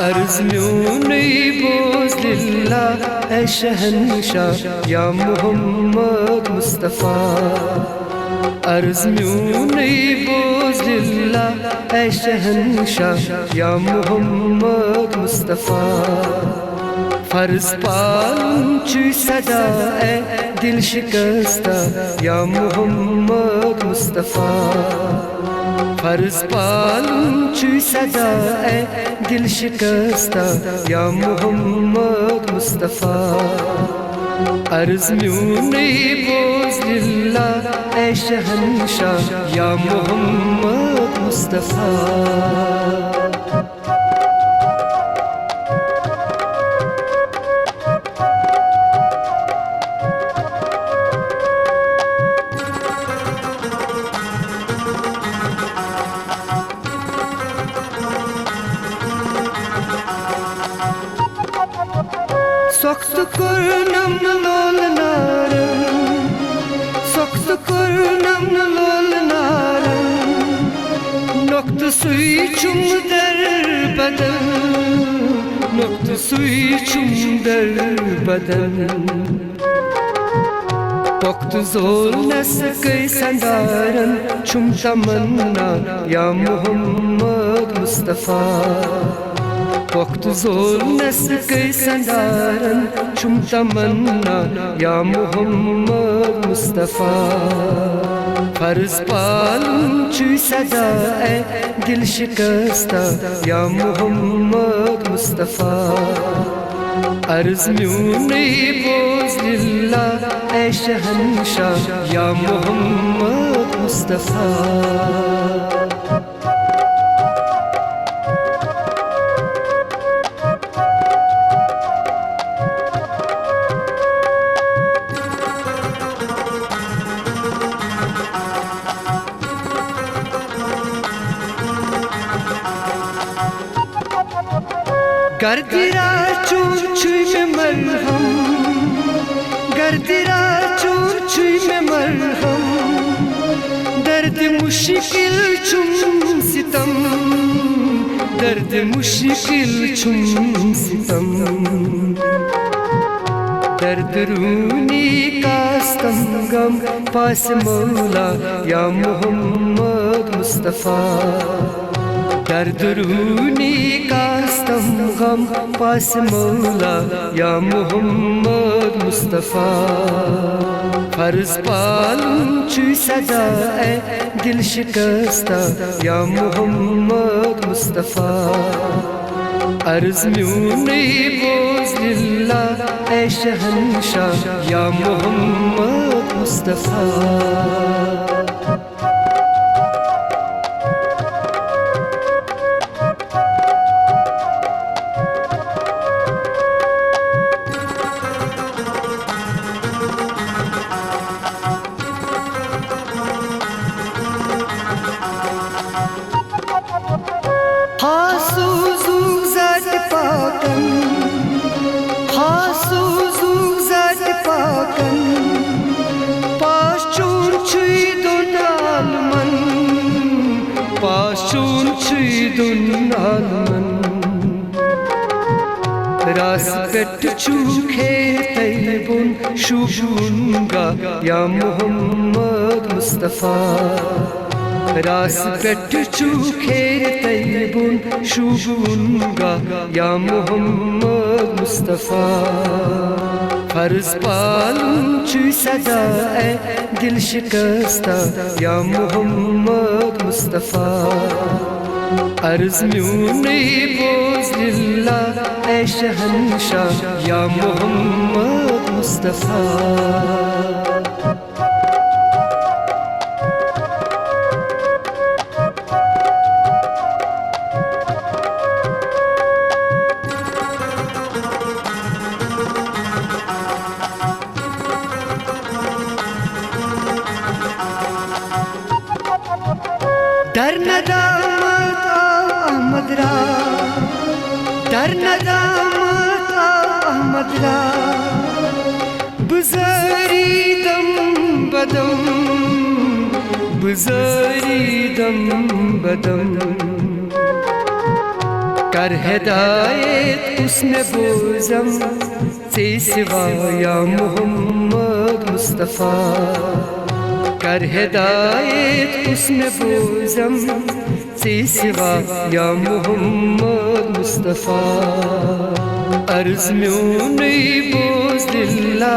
अर्ज़ में नहीं बोझ लिल्ला ऐ शहंशाह या मोहम्मद मुस्तफ़ा। अर्ज़ में नहीं बोझ लिल्ला ऐ शहंशाह या मोहम्मद मुस्तफ़ा। फर्ज पालूं चुई सदा ऐ दिल शिकस्ता या मोहम्मद मुस्तफ़ा। फर्ज पालूं चुई सदा ऐ दिल शिकस्ता या मोहम्मद मुस्तफ़ा। अर्ज़ में नहीं बोझ लिल्ला ऐ शहंशाह या Mohammad Mustafa. Soktu kurnam lol naran, soktu kurnam lol naran. Noktu suiçum der beden, noktu suiçum der beden. Koktu zor naskai sandaran, çum tamanna ya Muhammad Mustafa. वक्त जोर नस्कै संदारन चुम तमन्ना या मोहम्मद मुस्तफ़ा। फर्ज पालूं चुई सदा ऐ दिल शिकस्ता या मोहम्मद मुस्तफ़ा। अर्ज़ में नहीं बोझ लिल्ला ऐ शहंशाह या मोहम्मद मुस्तफ़ा। गर्दिरा चूर छुई में मरहम, गर्दिरा चूर छुई में मरहम। दर्द मुश्किल चुम सितम, दर्द मुश्किल चुम सितम। दर्द रूनी कास्तम गम पास मौला या मोहम्मद मुस्तफ़ा। दर्द रूनी कास्तम गम पास मौला या मोहम्मद मुस्तफ़ा। फर्ज पालूं चुई सदा ऐ दिल शिकस्ता या मोहम्मद मुस्तफ़ा। अर्ज़ में नहीं बोझ लिल्ला ऐ शहंशाह या मोहम्मद मुस्तफ़ा। पाशून छुईदुन आलमन रास पेट चूखे तैबुन शुबुनगा या मोहम्मद मुस्तफ़ा। रास पेट चूखे तैबुन शुबुनगा या मोहम्मद मुस्तफ़ा। फर्ज पालूं चुई सदा ऐ दिल शिकस्ता या मोहम्मद मुस्तफ़ा। अर्ज़ में नहीं बोझ लिल्ला ऐ शहंशाह या मोहम्मद मुस्तफ़ा। डर नदामत در ندامت آمد را بزاریدم بدم بزاریدم بدم कर हिदायत उसने बोज़म से सिवा या मोहम्मद मुस्तफ़ा कर हिदायत उसने बोज़म से सिवा या मोहम्मद मुस्तफ़ा अर्ज़ में नहीं बोझ दिल्ला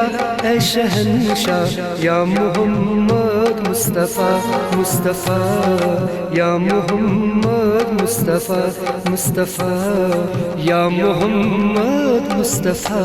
ऐ शहंशाह या मोहम्मद मुस्तफ़ा मुस्तफ़ा या मोहम्मद मुस्तफ़ा मुस्तफ़ा या मोहम्मद मुस्तफ़ा